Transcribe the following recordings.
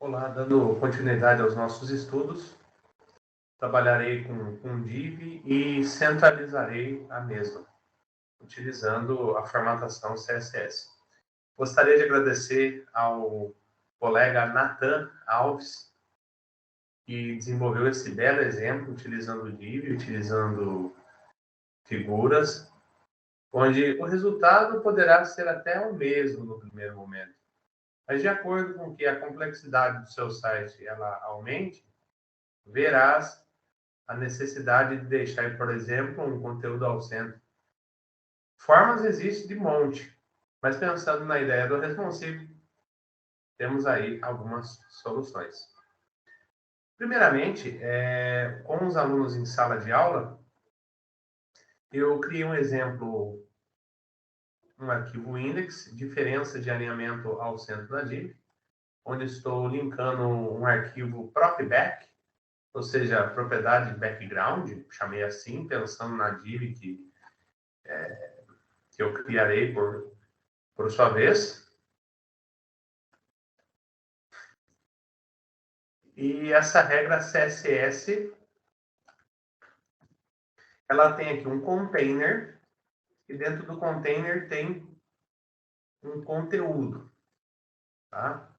Olá, dando continuidade aos nossos estudos, trabalharei com div e centralizarei a mesma, utilizando a formatação CSS. Gostaria de agradecer ao colega Nathan Alves, que desenvolveu esse belo exemplo, utilizando div, utilizando figuras, onde o resultado poderá ser até o mesmo no primeiro momento. Mas de acordo com que a complexidade do seu site ela aumente, verás a necessidade de deixar, por exemplo, um conteúdo ao centro. Formas existem de monte, mas pensando na ideia do responsive, temos aí algumas soluções. Primeiramente, com os alunos em sala de aula, eu criei um exemplo, um arquivo index, diferença de alinhamento ao centro da div, onde estou linkando um arquivo propback, ou seja, propriedade background, chamei assim, pensando na div que eu criarei por sua vez. E essa regra CSS, ela tem aqui um container, e dentro do container tem um conteúdo, tá?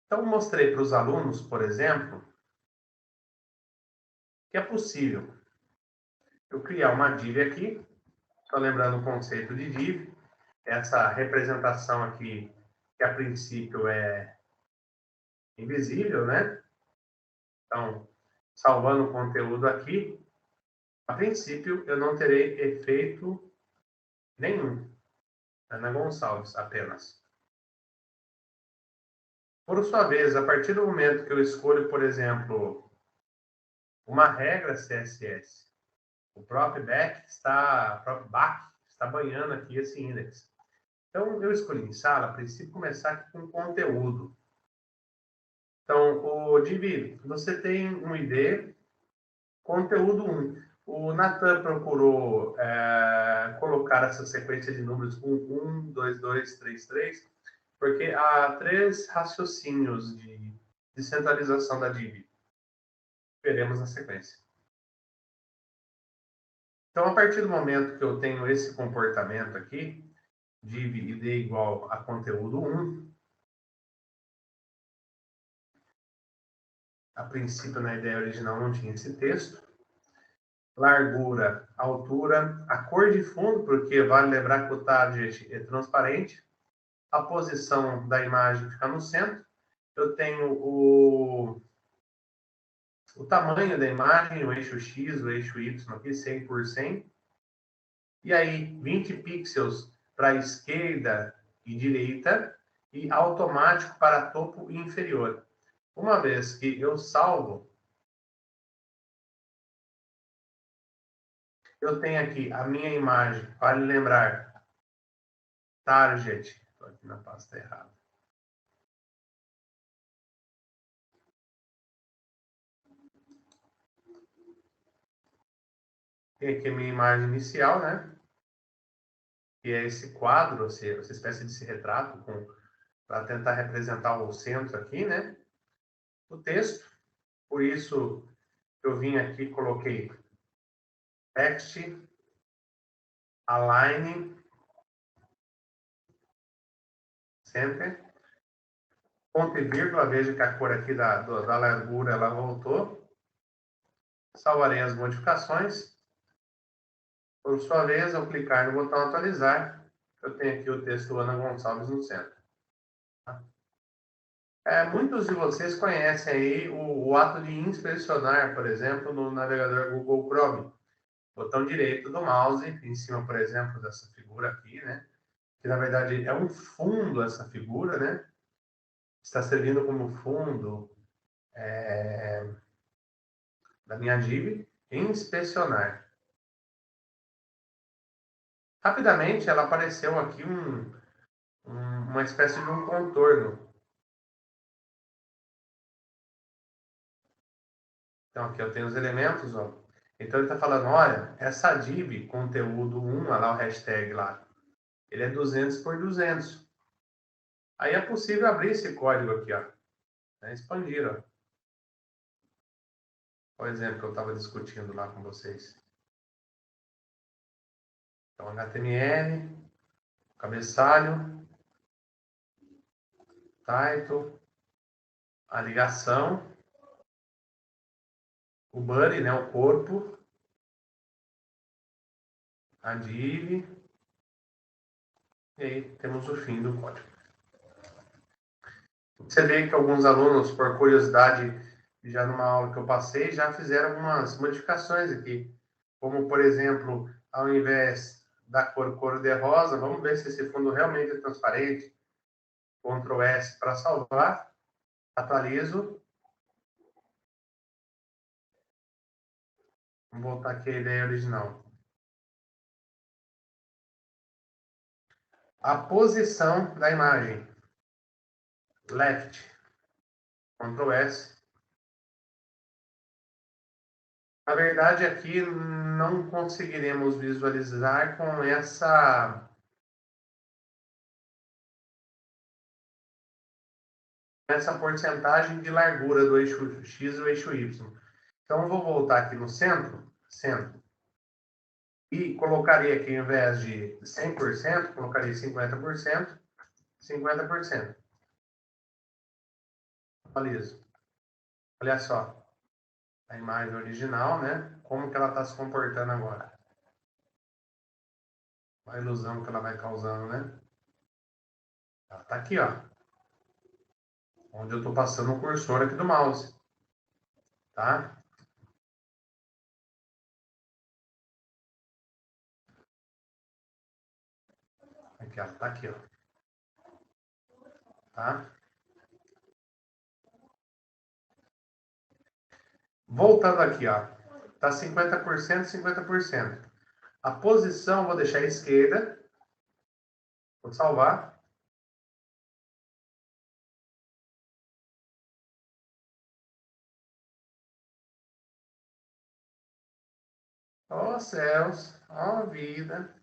Então, mostrei para os alunos, por exemplo, que é possível eu criar uma div aqui, só lembrando o conceito de div, essa representação aqui, que a princípio é invisível, né? Então, salvando o conteúdo aqui, a princípio eu não terei efeito nenhum. Ana Gonçalves, apenas. Por sua vez, a partir do momento que eu escolho, por exemplo, uma regra CSS, o próprio back está banhando aqui esse index. Então, eu escolhi em sala, a princípio, começar aqui com conteúdo. Então, o div, você tem um ID, conteúdo 1. O Nathan procurou colocar essa sequência de números com 1, 2, 2, 3, 3, porque há 3 raciocínios de centralização da div. Veremos na sequência. Então, a partir do momento que eu tenho esse comportamento aqui, div id igual a conteúdo 1, a princípio, na ideia original, não tinha esse texto. Largura, altura, a cor de fundo, porque vale lembrar que o target é transparente. A posição da imagem fica no centro. Eu tenho o tamanho da imagem, o eixo X, o eixo Y aqui, 100 por 100. E aí, 20 pixels para a esquerda e direita e automático para topo e inferior. Uma vez que eu salvo, eu tenho aqui a minha imagem, vale lembrar, target, estou aqui na pasta errada. Tem aqui a minha imagem inicial, né? Que é esse quadro, essa espécie de retrato, para tentar representar o centro aqui, né? O texto, por isso eu vim aqui e coloquei text, align, center, ponto e vírgula, veja que a cor aqui da largura ela voltou. Salvarei as modificações. Por sua vez, ao clicar no botão atualizar, eu tenho aqui o texto Ana Gonçalves no centro. Muitos de vocês conhecem aí o ato de inspecionar, por exemplo, no navegador Google Chrome. Botão direito do mouse, em cima, por exemplo, dessa figura aqui, né? Que, na verdade, é um fundo essa figura, né? Está servindo como fundo da minha div. Inspecionar. Rapidamente, ela apareceu aqui uma espécie de um contorno. Então, aqui eu tenho os elementos, ó. Então, ele está falando, olha, essa div, conteúdo 1, olha lá o hashtag lá, ele é 200 por 200. Aí é possível abrir esse código aqui, ó. Expandir, ó. Por exemplo, que eu estava discutindo lá com vocês. Então, HTML, cabeçalho, title, a ligação, o body, né, o corpo, a div, e aí temos o fim do código. Você vê que alguns alunos, por curiosidade, já numa aula que eu passei, já fizeram algumas modificações aqui. Como, por exemplo, ao invés da cor de rosa, vamos ver se esse fundo realmente é transparente. Ctrl S para salvar, atualizo. Vamos voltar aqui a ideia original. A posição da imagem. Left. Ctrl S. Na verdade, aqui não conseguiremos visualizar com essa porcentagem de largura do eixo X e do eixo Y. Então, eu vou voltar aqui no centro, e colocarei aqui, ao invés de 100%, colocarei 50%, 50%. Atualizo. Olha só, a imagem original, né? Como que ela está se comportando agora. A ilusão que ela vai causando, né? Ela está aqui, ó. Onde eu estou passando o cursor aqui do mouse. Tá? Aqui, ó. Tá aqui, ó. Tá? Voltando aqui, ó. Tá 50%, 50%. A posição eu vou deixar à esquerda. Vou salvar. Ó céus, ó vida.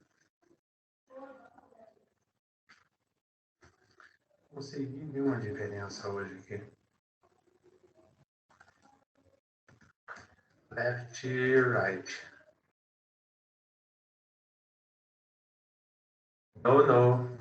Consegui ver uma diferença hoje aqui. Left, right. No, no.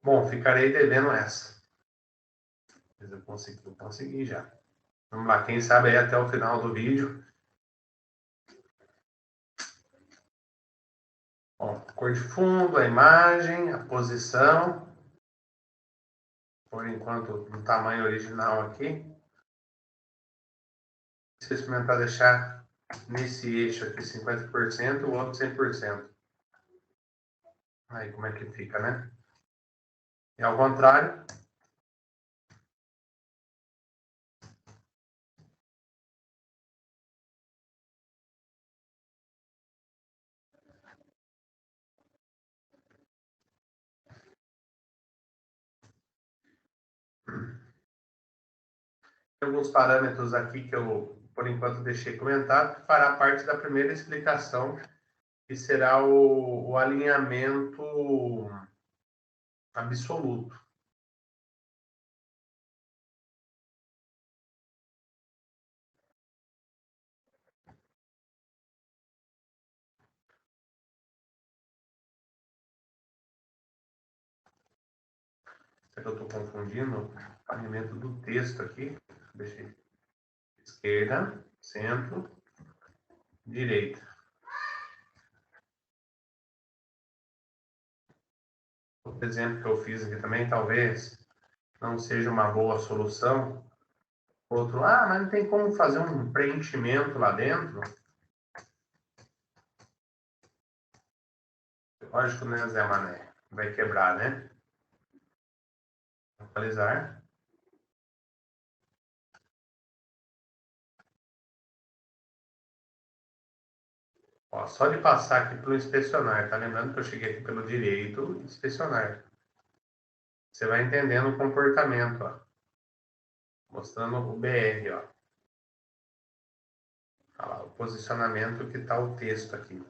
Bom, ficarei devendo essa. Mas eu consegui já. Vamos lá, quem sabe aí até o final do vídeo. Bom, cor de fundo, a imagem, a posição. Por enquanto, no tamanho original aqui. Se eu experimentar deixar nesse eixo aqui 50%, o outro 100%. Aí como é que fica, né? E ao contrário. Tem alguns parâmetros aqui que eu, por enquanto, deixei comentado, que fará parte da primeira explicação, que será o alinhamento absoluto. Será que eu estou confundindo o alinhamento do texto aqui? Deixei esquerda, centro, direita. Outro exemplo que eu fiz aqui também, talvez não seja uma boa solução. Outro, mas não tem como fazer um preenchimento lá dentro? Lógico, né, Zé Mané? Vai quebrar, né? Atualizar. Ó, só de passar aqui pelo inspecionar, tá lembrando que eu cheguei aqui pelo direito, inspecionar. Você vai entendendo o comportamento, ó. Mostrando o BR, ó. Olha lá, o posicionamento que tá o texto aqui.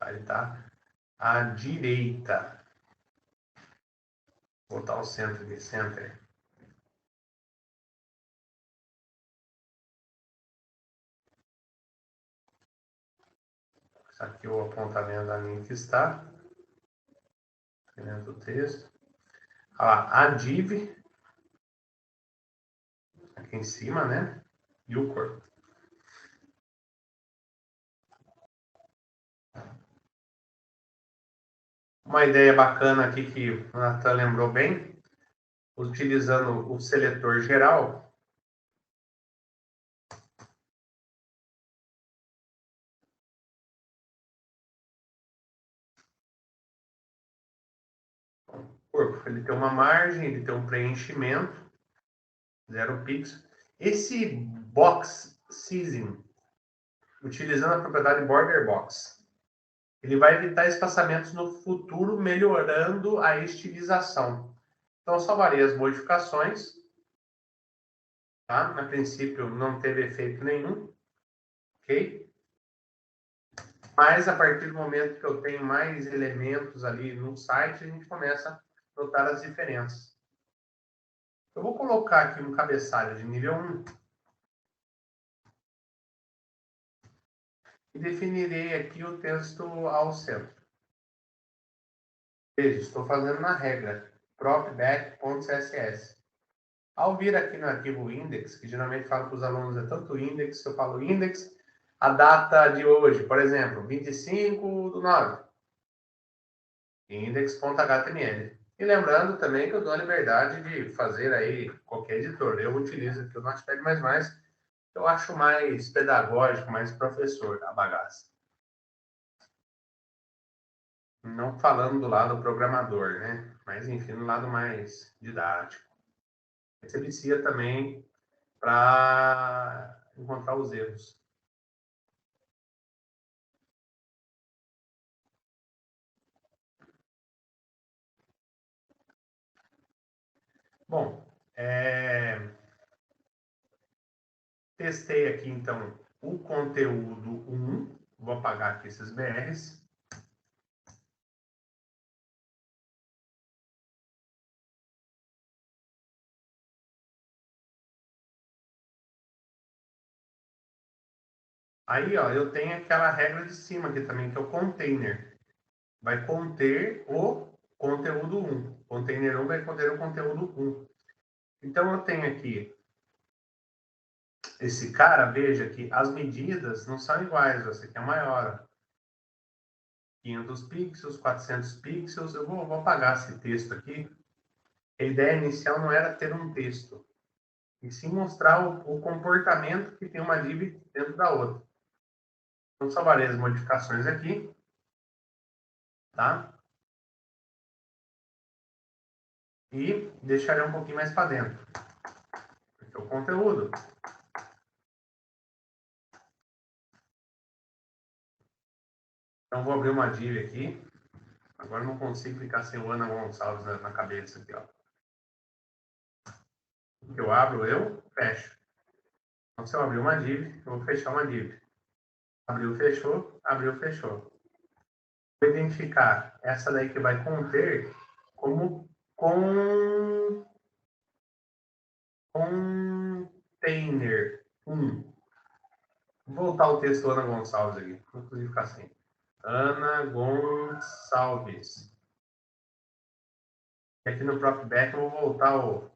Ele tá à direita. Vou botar o centro de center. Aqui o apontamento da linha que está. Dentro do texto. Olha lá, a div. Aqui em cima, né? E o corpo. Uma ideia bacana aqui que o Nathan lembrou bem, utilizando o seletor geral. O corpo, ele tem uma margem, ele tem um preenchimento, 0 pixels. Esse box sizing, utilizando a propriedade border box, ele vai evitar espaçamentos no futuro, melhorando a estilização. Então, salvarei as modificações. Tá? A princípio, não teve efeito nenhum. Ok? Mas, a partir do momento que eu tenho mais elementos ali no site, a gente começa a notar as diferenças. Eu vou colocar aqui um cabeçalho de nível 1. E definirei aqui o texto ao centro. Veja, estou fazendo na regra propback.css. Ao vir aqui no arquivo index, que geralmente falo para os alunos é tanto index, eu falo index, a data de hoje, por exemplo, 25/9, index.html. E lembrando também que eu dou a liberdade de fazer aí qualquer editor. Eu utilizo aqui o Notepad++, eu acho mais pedagógico, mais professor a bagaça. Não falando do lado programador, né? Mas, enfim, no lado mais didático. Você vicia também para encontrar os erros. Bom, testei aqui, então, o conteúdo 1. Vou apagar aqui esses BRs. Aí, ó, eu tenho aquela regra de cima aqui também, que é o container. Vai conter o conteúdo 1. Container 1 vai conter o conteúdo 1. Então, eu tenho aqui esse cara, veja que as medidas não são iguais. Essa aqui é maior. 500 pixels, 400 pixels. Eu vou apagar esse texto aqui. A ideia inicial não era ter um texto, e sim mostrar o comportamento que tem uma div dentro da outra. Então, salvarei as modificações aqui, tá? E deixarei um pouquinho mais para dentro. Aqui é o conteúdo. Então, vou abrir uma div aqui. Agora não consigo ficar sem o Ana Gonçalves na cabeça aqui, ó. Eu abro, eu fecho. Então, se eu abrir uma div, eu vou fechar uma div. Abriu, fechou, abriu, fechou. Vou identificar essa daí que vai conter como container 1. Vou voltar o texto Ana Gonçalves aqui. Vou inclusive ficar assim. Ana Gonçalves. E aqui no próprio back eu vou voltar o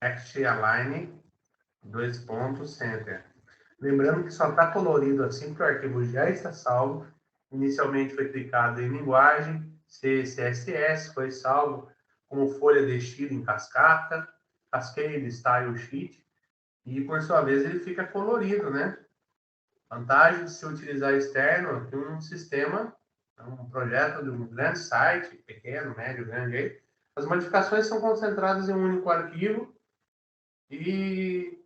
text align 2.center. Lembrando que só está colorido assim porque o arquivo já está salvo. Inicialmente foi clicado em linguagem, CSS, foi salvo como folha de estilo em cascata, cascade, style sheet, e por sua vez ele fica colorido, né? Vantagem de se utilizar externo de um sistema, um projeto de um grande site, pequeno, médio, grande, as modificações são concentradas em um único arquivo e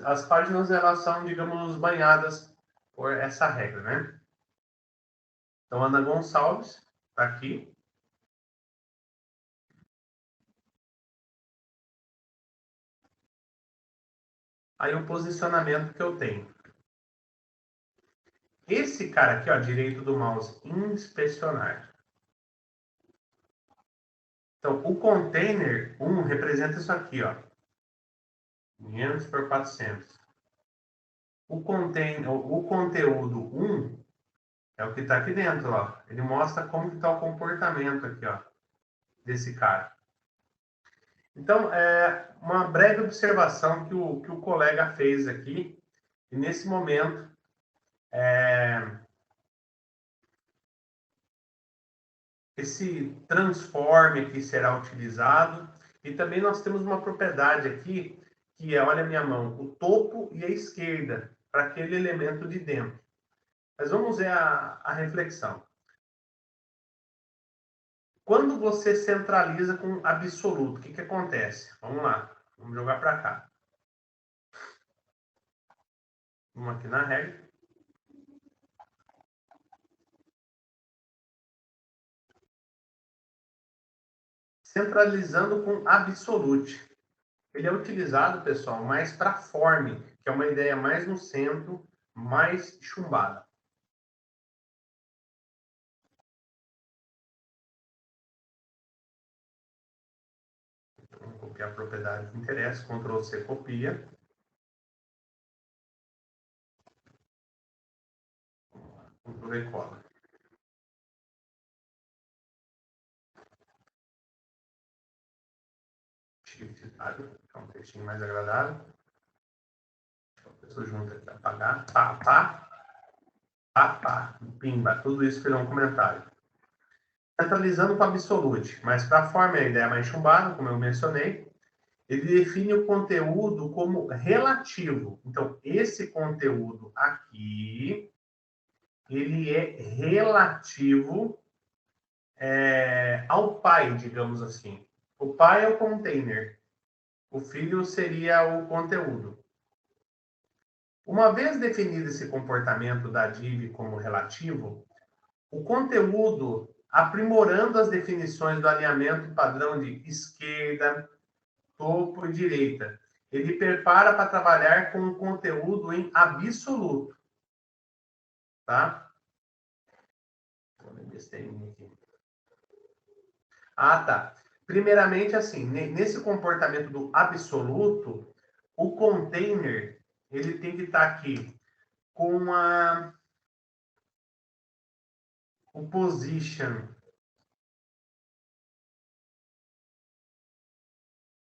as páginas elas são, digamos, banhadas por essa regra, né? Então, Ana Gonçalves está aqui. Aí o posicionamento que eu tenho. Esse cara aqui, ó, direito do mouse, inspecionar. Então, o container 1 representa isso aqui, ó. 500 por 400. O conteúdo 1 é o que está aqui dentro, ó. Ele mostra como que está o comportamento aqui, ó, desse cara. Então, é uma breve observação que o colega fez aqui. E nesse momento, esse transform aqui será utilizado. E também nós temos uma propriedade aqui, que é, olha a minha mão, o topo e a esquerda, para aquele elemento de dentro. Mas vamos ver a reflexão. Quando você centraliza com absoluto, o que acontece? Vamos lá, vamos jogar para cá. Vamos aqui na regra. Centralizando com absolute. Ele é utilizado, pessoal, mais para form, que é uma ideia mais no centro, mais chumbada. Vamos copiar a propriedade que interessa, Ctrl C, copia. Ctrl V, cola. Shift Tab, que é um textinho mais agradável. A pessoa junta aqui, apagar, pá, pimba, tudo isso virou um comentário. Centralizando com absolute, mas para a forma a ideia mais chumbada, como eu mencionei, ele define o conteúdo como relativo. Então, esse conteúdo aqui, ele é relativo ao pai, digamos assim. O pai é o container, o filho seria o conteúdo. Uma vez definido esse comportamento da div como relativo, o conteúdo, aprimorando as definições do alinhamento padrão de esquerda, topo e direita, ele prepara para trabalhar com o conteúdo em absoluto. Tá? Ah, tá. Primeiramente, assim, nesse comportamento do absoluto, o container, ele tem que estar aqui com o position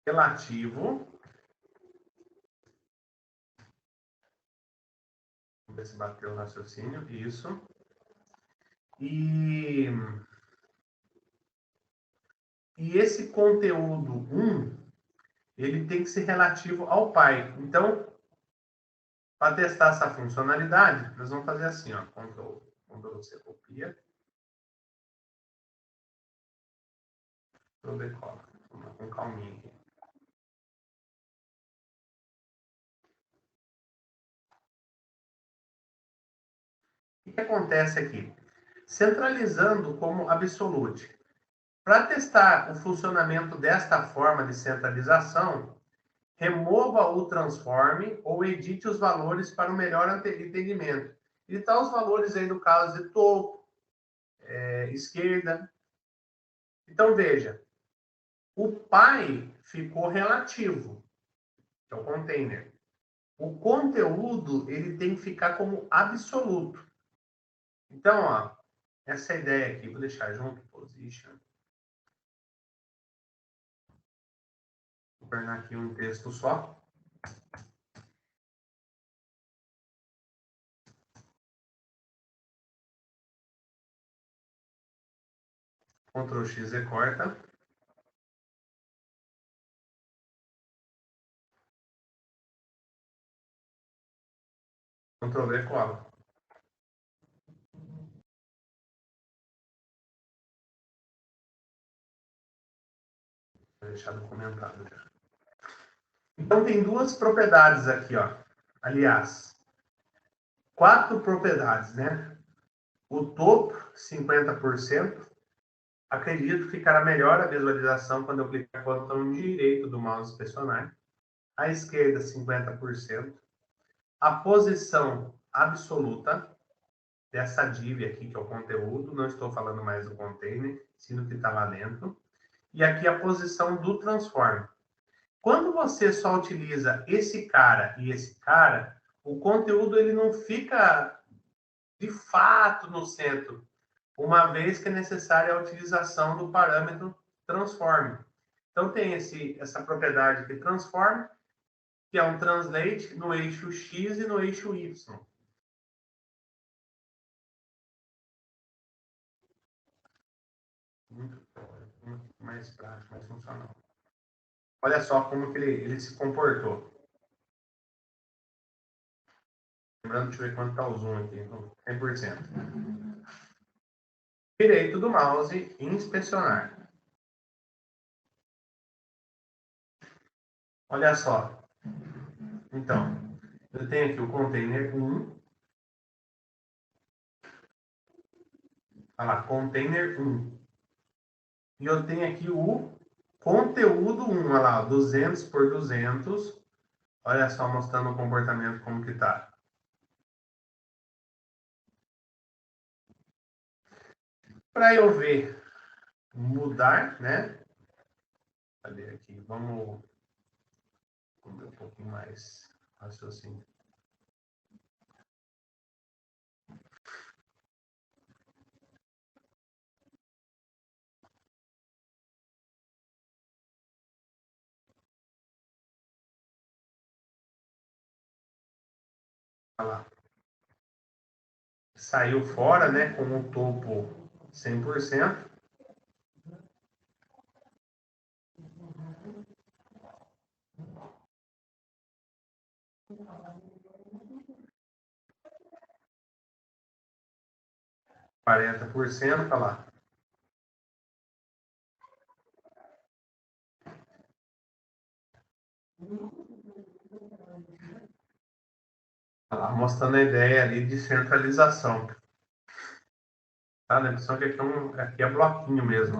relativo. Vamos ver se bateu o raciocínio. Isso. E esse conteúdo 1, ele tem que ser relativo ao pai. Então, para testar essa funcionalidade, nós vamos fazer assim, ó, Ctrl C, copia, Ctrl V, cola. Vamos com calminha aqui. O que acontece aqui? Centralizando como absolute. Para testar o funcionamento desta forma de centralização, remova o transforme ou edite os valores para o melhor entendimento. Editar os valores aí no caso de topo, esquerda. Então, veja, o pai ficou relativo, que é o container. O conteúdo, ele tem que ficar como absoluto. Então, ó, essa ideia aqui, vou deixar junto, position. Vou tornar aqui um texto só. Ctrl X e corta. Ctrl V, cola. Vou deixar documentado já. Então, tem duas propriedades aqui, ó. Aliás, 4 propriedades, né? O topo, 50%. Acredito que ficará melhor a visualização quando eu clicar no botão direito do mouse inspecionar. À esquerda, 50%. A posição absoluta dessa div aqui, que é o conteúdo, não estou falando mais do container, sim do que está lá dentro. E aqui a posição do transform. Quando você só utiliza esse cara e esse cara, o conteúdo ele não fica de fato no centro, uma vez que é necessária a utilização do parâmetro transform. Então tem essa propriedade que transform, que é um translate no eixo X e no eixo Y. Muito mais prático, mais funcional. Olha só como que ele se comportou. Lembrando, deixa eu ver quanto está o zoom aqui. 100%. Direito do mouse, inspecionar. Olha só. Então, eu tenho aqui o container 1. Olha lá, container 1. E eu tenho aqui o conteúdo 1. Olha lá, 200 por 200. Olha só, mostrando o comportamento como que tá. Para eu ver mudar, né? Cadê aqui? Vamos ver um pouquinho mais raciocínio. Olha lá. Saiu fora, né? Com o topo 100%. Olha lá. Olha lá, mostrando a ideia ali de centralização. Tá? A impressão que aqui é bloquinho mesmo.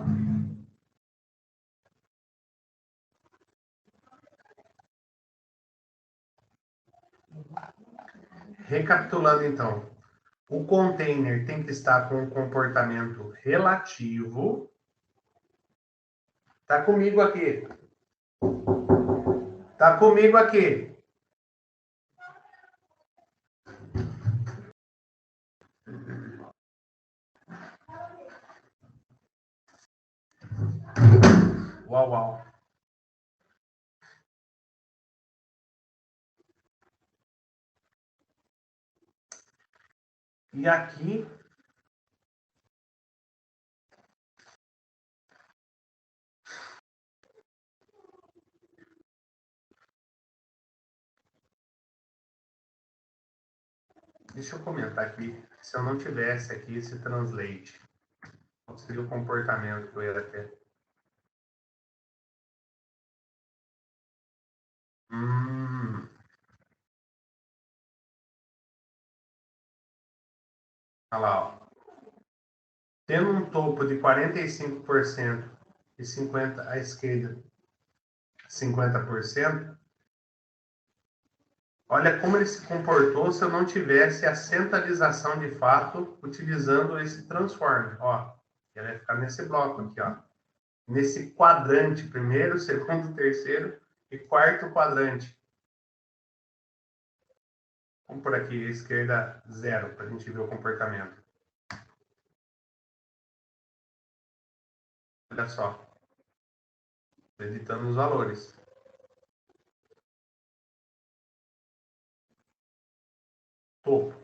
Recapitulando então, o container tem que estar com um comportamento relativo. Tá comigo aqui. Tá comigo aqui. Uau, uau. E aqui deixa eu comentar aqui, se eu não tivesse aqui esse translate, qual seria o comportamento que eu ia ter? Olha lá, ó. Tendo um topo de 45% e 50% à esquerda, 50%, olha como ele se comportou se eu não tivesse a centralização de fato utilizando esse transform. Ó, ele vai ficar nesse bloco aqui, ó. Nesse quadrante, primeiro, segundo, terceiro e quarto quadrante. Vamos por aqui, esquerda 0, para a gente ver o comportamento. Olha só. Editando os valores. Topo.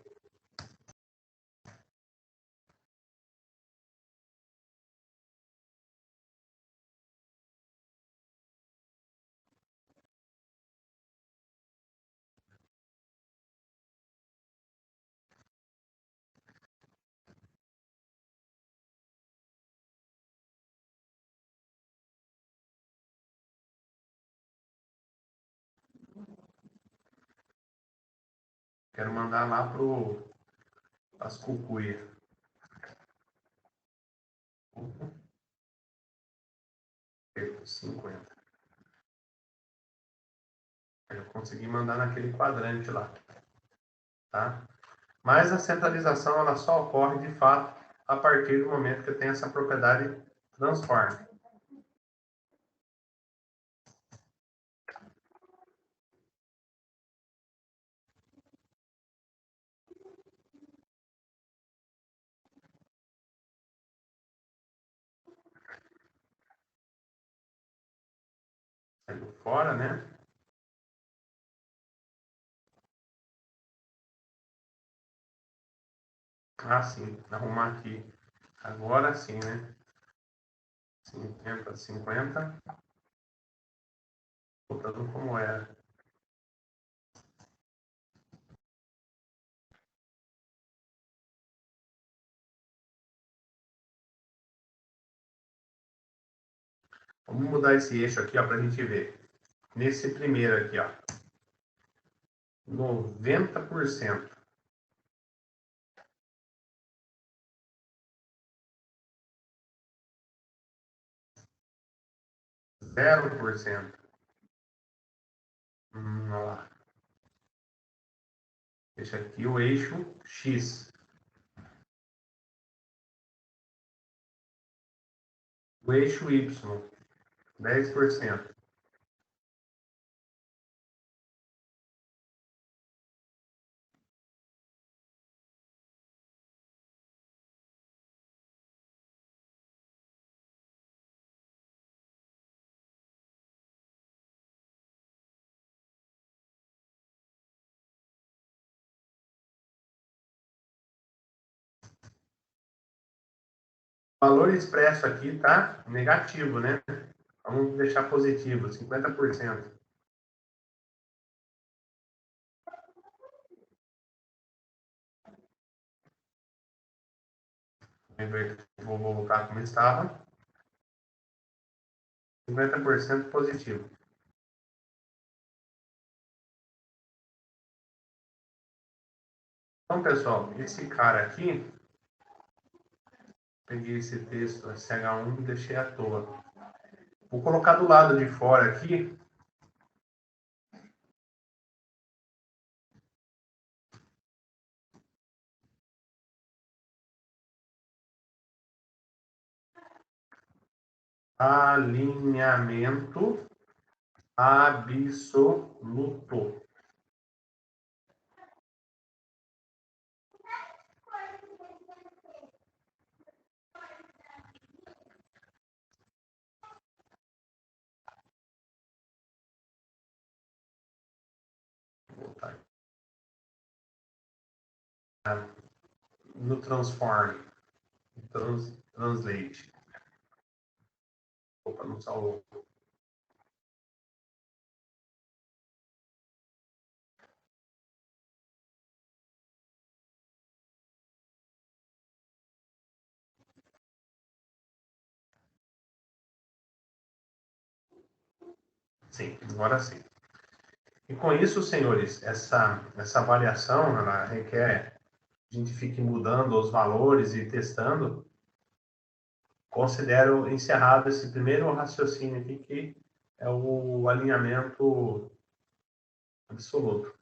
Quero mandar lá para as cucuias. 50. Eu consegui mandar naquele quadrante lá, tá? Mas a centralização ela só ocorre de fato a partir do momento que eu tenho essa propriedade transform. Saindo fora, né? Ah, sim. Arrumar aqui. Agora sim, né? 50, 50. Voltando como era. Vamos mudar esse eixo aqui, ó, para a gente ver. Nesse primeiro aqui, ó. 90%. 0%. Olha lá. Deixa aqui o eixo X. O eixo Y. 10%. O valor expresso aqui tá negativo, né? Vamos deixar positivo, 50%. Vou voltar como estava. 50% positivo. Então, pessoal, esse cara aqui, peguei esse texto SH1 e deixei à toa. Vou colocar do lado de fora aqui. Alinhamento absoluto. Vou botar no transform. Translate. Opa, não salvou. Sim, agora sim. E com isso, senhores, essa variação ela requer que a gente fique mudando os valores e testando. Considero encerrado esse primeiro raciocínio aqui, que é o alinhamento absoluto.